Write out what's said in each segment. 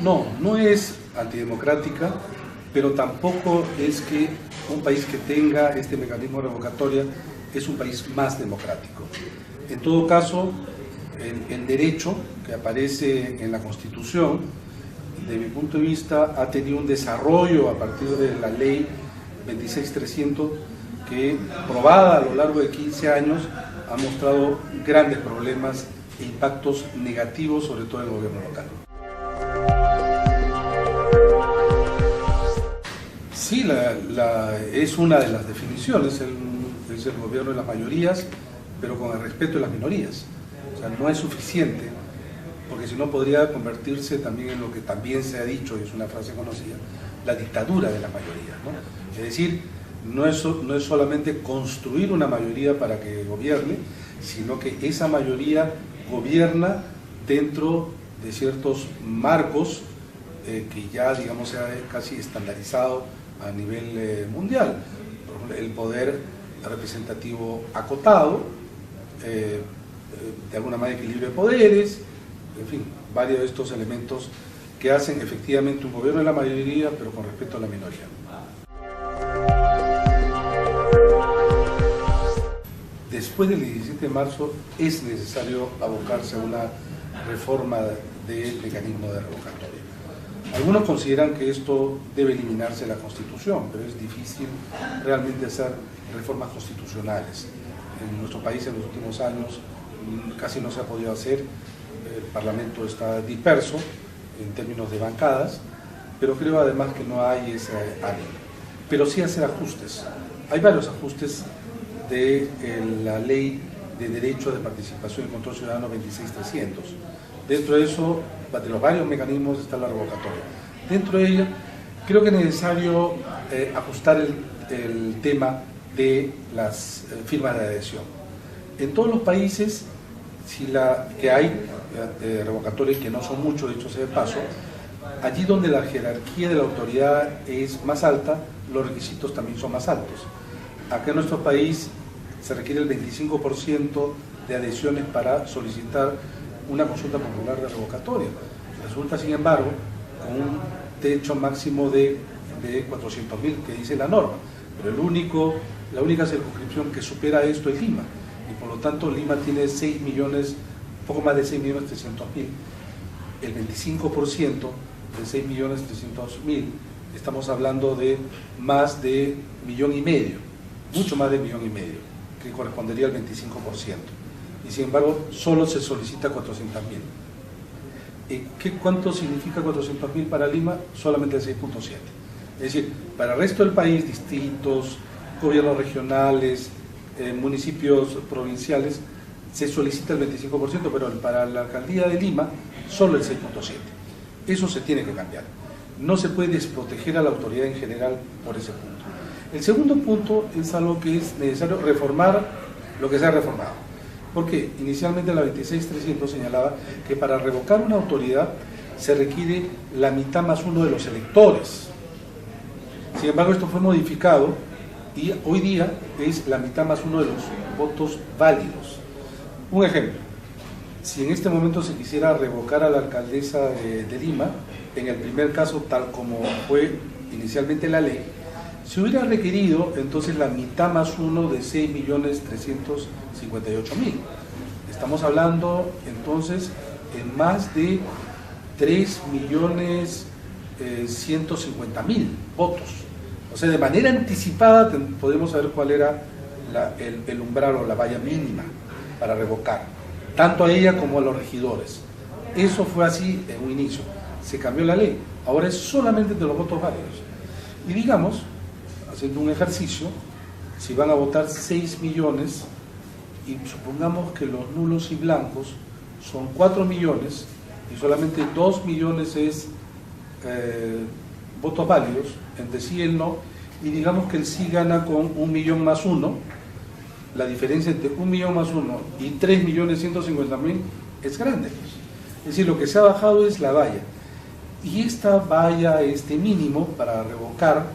No, no es antidemocrática, pero tampoco es que un país que tenga este mecanismo revocatorio es un país más democrático. En todo caso, el derecho que aparece en la Constitución, de mi punto de vista, ha tenido un desarrollo a partir de la ley 26300, que, probada a lo largo de 15 años, ha mostrado grandes problemas e impactos negativos, sobre todo en el gobierno local. Sí, es una de las definiciones, es el gobierno de las mayorías, pero con el respeto de las minorías. O sea, no es suficiente, porque si no podría convertirse también en lo que también se ha dicho, y es una frase conocida, la dictadura de la mayoría, ¿no? Es decir, no es solamente construir una mayoría para que gobierne, sino que esa mayoría gobierna dentro de ciertos marcos que ya, digamos, se ha casi estandarizado a nivel mundial. Por ejemplo, el poder representativo acotado, de alguna manera equilibrio de poderes, en fin, varios de estos elementos que hacen efectivamente un gobierno de la mayoría, pero con respeto a la minoría. Después del 17 de marzo es necesario abocarse a una reforma del mecanismo de revocatoria. Algunos consideran que esto debe eliminarse de la Constitución, pero es difícil realmente hacer reformas constitucionales. En nuestro país en los últimos años casi no se ha podido hacer, el Parlamento está disperso en términos de bancadas, pero creo además que no hay ese ánimo. Pero sí hacer ajustes. Hay varios ajustes de la Ley de Derecho de Participación y Control Ciudadano 26300. Dentro de eso, de los varios mecanismos, está la revocatoria. Dentro de ella, creo que es necesario ajustar el tema de las firmas de adhesión. En todos los países que hay revocatorias, que no son muchos, de hecho sea de paso, allí donde la jerarquía de la autoridad es más alta, los requisitos también son más altos. Acá en nuestro país se requiere el 25% de adhesiones para solicitar una consulta popular de revocatoria. Resulta, sin embargo, con un techo máximo de 400.000 que dice la norma, pero la única circunscripción que supera esto es Lima, y por lo tanto Lima tiene 6 millones, poco más de 6.300.000. El 25% de 6.300.000, estamos hablando de más de 1,5 millones, mucho más de 1,5 millones, que correspondería al 25%. Y sin embargo, solo se solicita 400.000. ¿Cuánto significa 400.000 para Lima? Solamente el 6.7. Es decir, para el resto del país, distritos, gobiernos regionales, municipios provinciales, se solicita el 25%, pero para la alcaldía de Lima, solo el 6.7%. Eso se tiene que cambiar. No se puede desproteger a la autoridad en general por ese punto. El segundo punto es algo que es necesario reformar lo que se ha reformado. Porque inicialmente la 26300 señalaba que para revocar una autoridad se requiere la mitad más uno de los electores. Sin embargo, esto fue modificado y hoy día es la mitad más uno de los votos válidos. Un ejemplo, si en este momento se quisiera revocar a la alcaldesa de Lima, en el primer caso, tal como fue inicialmente la ley, se hubiera requerido entonces la mitad más uno de 6.358.000. Estamos hablando entonces en más de 3.150.000 votos. O sea, de manera anticipada podemos saber cuál era el umbral o la valla mínima para revocar, tanto a ella como a los regidores. Eso fue así en un inicio. Se cambió la ley. Ahora es solamente de los votos válidos. Y digamos, haciendo un ejercicio, si van a votar 6 millones y supongamos que los nulos y blancos son 4 millones y solamente 2 millones es votos válidos, entre sí y el no, y digamos que el sí gana con 1 millón más 1, la diferencia entre 1 millón más 1 y 3.150.000 es grande. Es decir, lo que se ha bajado es la valla. Y esta valla, este mínimo para revocar,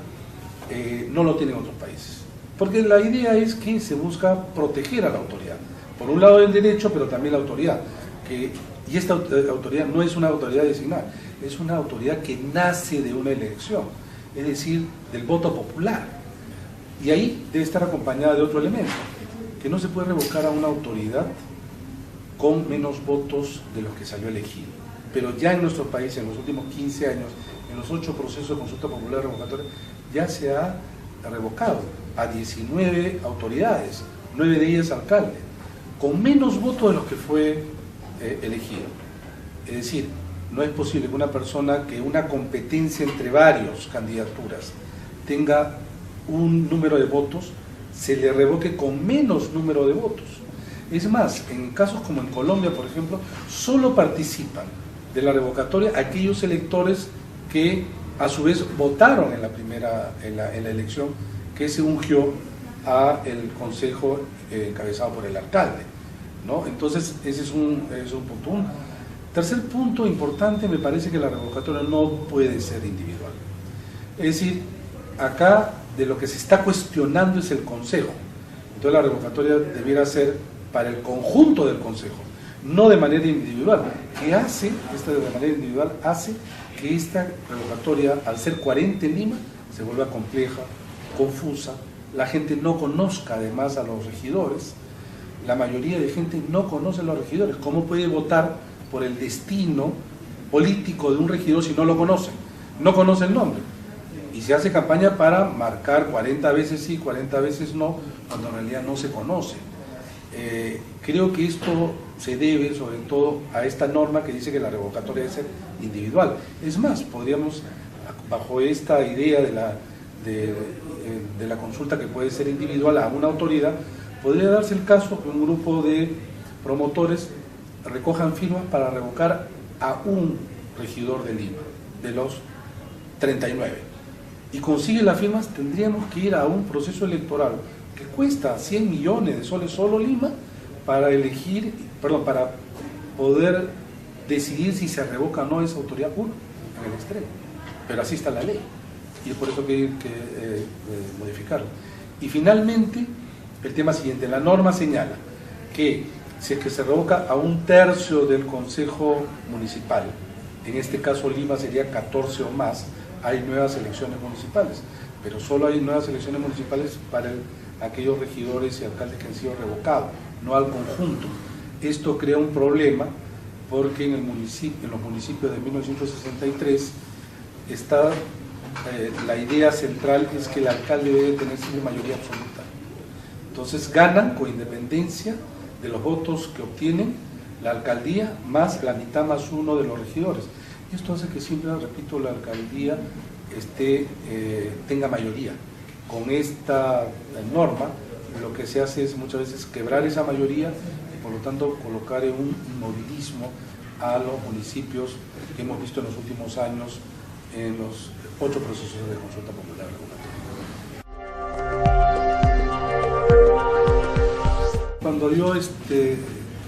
no lo tienen otros países. Porque la idea es que se busca proteger a la autoridad. Por un lado el derecho, pero también la autoridad. Que Y esta autoridad no es una autoridad designada, es una autoridad que nace de una elección, es decir, del voto popular. Y ahí debe estar acompañada de otro elemento, que no se puede revocar a una autoridad con menos votos de los que salió elegido. Pero ya en nuestro país, en los últimos 15 años, en los 8 procesos de consulta popular revocatoria, ya se ha revocado a 19 autoridades, 9 de ellas alcaldes, con menos votos de los que fue elegido. Es decir, no es posible que una persona que una competencia entre varios candidaturas tenga un número de votos, se le revoque con menos número de votos. Es más, en casos como en Colombia, por ejemplo, solo participan de la revocatoria aquellos electores que a su vez votaron en la elección que se ungió a el consejo encabezado por el alcalde, ¿no? Entonces ese es un punto. Un tercer punto importante, me parece que la revocatoria no puede ser individual. Es decir, acá de lo que se está cuestionando es el consejo. Entonces la revocatoria debiera ser para el conjunto del consejo, no de manera individual. ¿Qué hace? Esta de manera individual hace que esta revocatoria, al ser 40 en Lima, se vuelva compleja, confusa, la gente no conozca además a los regidores, la mayoría de gente no conoce a los regidores. ¿Cómo puede votar por el destino político de un regidor si no lo conoce? No conoce el nombre. Y se hace campaña para marcar 40 veces sí, 40 veces no, cuando en realidad no se conoce. Creo que esto se debe sobre todo a esta norma que dice que la revocatoria debe ser individual. Es más, podríamos, bajo esta idea de la consulta que puede ser individual a una autoridad, podría darse el caso que un grupo de promotores recojan firmas para revocar a un regidor de Lima, de los 39. Y consigue las firmas, tendríamos que ir a un proceso electoral que cuesta 100 millones de soles solo Lima para para poder decidir si se revoca o no esa autoridad en el extremo. Pero así está la ley y es por eso que hay que modificarla. Y finalmente, el tema siguiente, la norma señala que si es que se revoca a 1/3 del consejo municipal, en este caso Lima sería 14 o más, hay nuevas elecciones municipales, pero solo hay nuevas elecciones municipales para aquellos regidores y alcaldes que han sido revocados, no al conjunto. Esto crea un problema porque en los municipios de 1963 está la idea central es que el alcalde debe tener siempre mayoría absoluta. Entonces ganan con independencia de los votos que obtienen la alcaldía más la mitad más uno de los regidores. Y esto hace que siempre, repito, la alcaldía tenga mayoría. Con esta norma lo que se hace es muchas veces quebrar esa mayoría y por lo tanto colocar en un inmovilismo a los municipios que hemos visto en los últimos años en los 8 procesos de consulta popular revocatoria. Cuando yo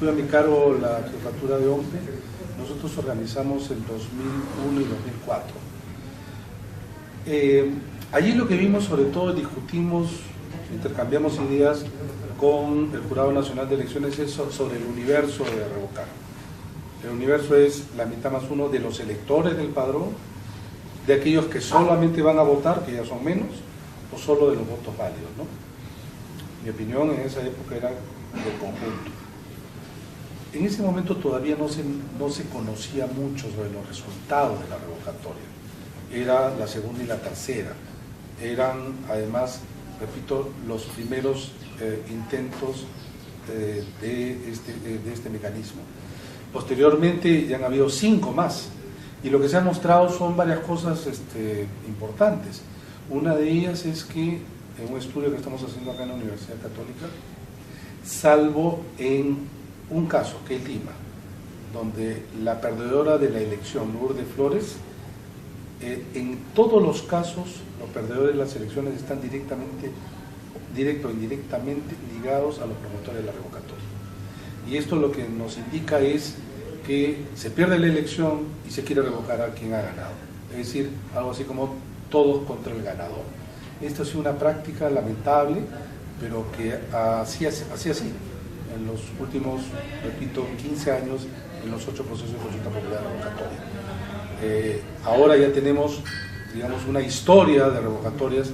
tuve a mi cargo la jefatura de OMPE, nosotros organizamos en 2001 y 2004. Allí lo que vimos, sobre todo discutimos, intercambiamos ideas con el Jurado Nacional de Elecciones es sobre el universo de revocar. El universo es la mitad más uno de los electores del padrón, de aquellos que solamente van a votar, que ya son menos, o solo de los votos válidos, ¿no? Mi opinión en esa época era del conjunto. En ese momento todavía no se conocía mucho sobre los resultados de la revocatoria. Era la segunda y la tercera. Eran, además, repito, los primeros intentos de este mecanismo. Posteriormente ya han habido 5 más. Y lo que se ha mostrado son varias cosas importantes. Una de ellas es que, en un estudio que estamos haciendo acá en la Universidad Católica, salvo en un caso, que es Lima, donde la perdedora de la elección, Lourdes Flores, en todos los casos, los perdedores de las elecciones están directo o indirectamente ligados a los promotores de la revocatoria. Y esto lo que nos indica es que se pierde la elección y se quiere revocar a quien ha ganado. Es decir, algo así como todos contra el ganador. Esta ha sido una práctica lamentable, pero que así. En los últimos, repito, 15 años en los 8 procesos de consulta popular revocatoria. Ahora ya tenemos, digamos, una historia de revocatorias,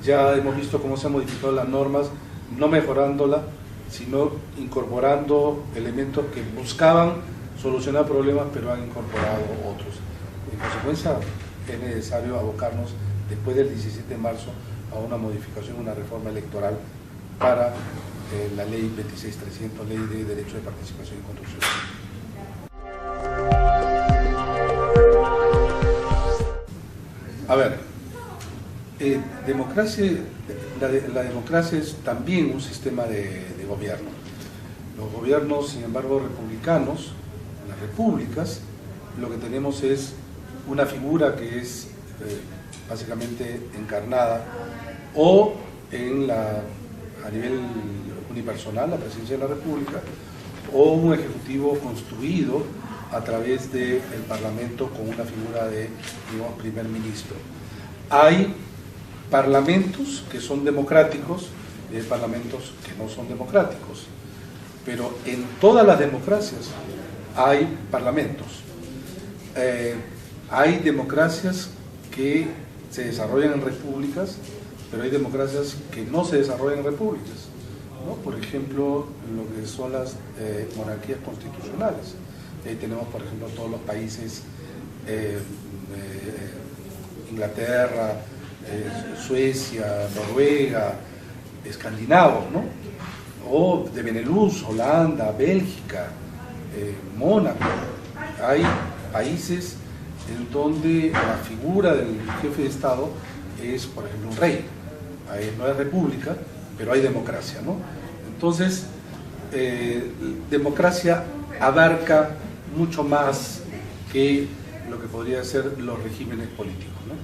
ya hemos visto cómo se han modificado las normas, no mejorándola, sino incorporando elementos que buscaban solucionar problemas, pero han incorporado otros. En consecuencia, es necesario abocarnos después del 17 de marzo a una modificación, una reforma electoral para la ley 26.300, ley de derecho de participación y construcción. A ver, la democracia es también un sistema de gobierno. Los gobiernos, sin embargo, republicanos, las repúblicas, lo que tenemos es una figura que es básicamente encarnada o a nivel unipersonal, la presidencia de la república, o un ejecutivo construido a través del parlamento con una figura de, digamos, primer ministro. Hay parlamentos que son democráticos y hay parlamentos que no son democráticos, pero en todas las democracias hay parlamentos. Hay democracias que se desarrollan en repúblicas, pero hay democracias que no se desarrollan en repúblicas, ¿no? Por ejemplo, lo que son las monarquías constitucionales. Ahí tenemos, por ejemplo, todos los países, Inglaterra, Suecia, Noruega, escandinavos, ¿no? O de Benelux, Holanda, Bélgica, Mónaco. Hay países en donde la figura del jefe de Estado es, por ejemplo, un rey. Ahí no es república, pero hay democracia, ¿no? Entonces, democracia abarca mucho más que lo que podría ser los regímenes políticos, ¿no?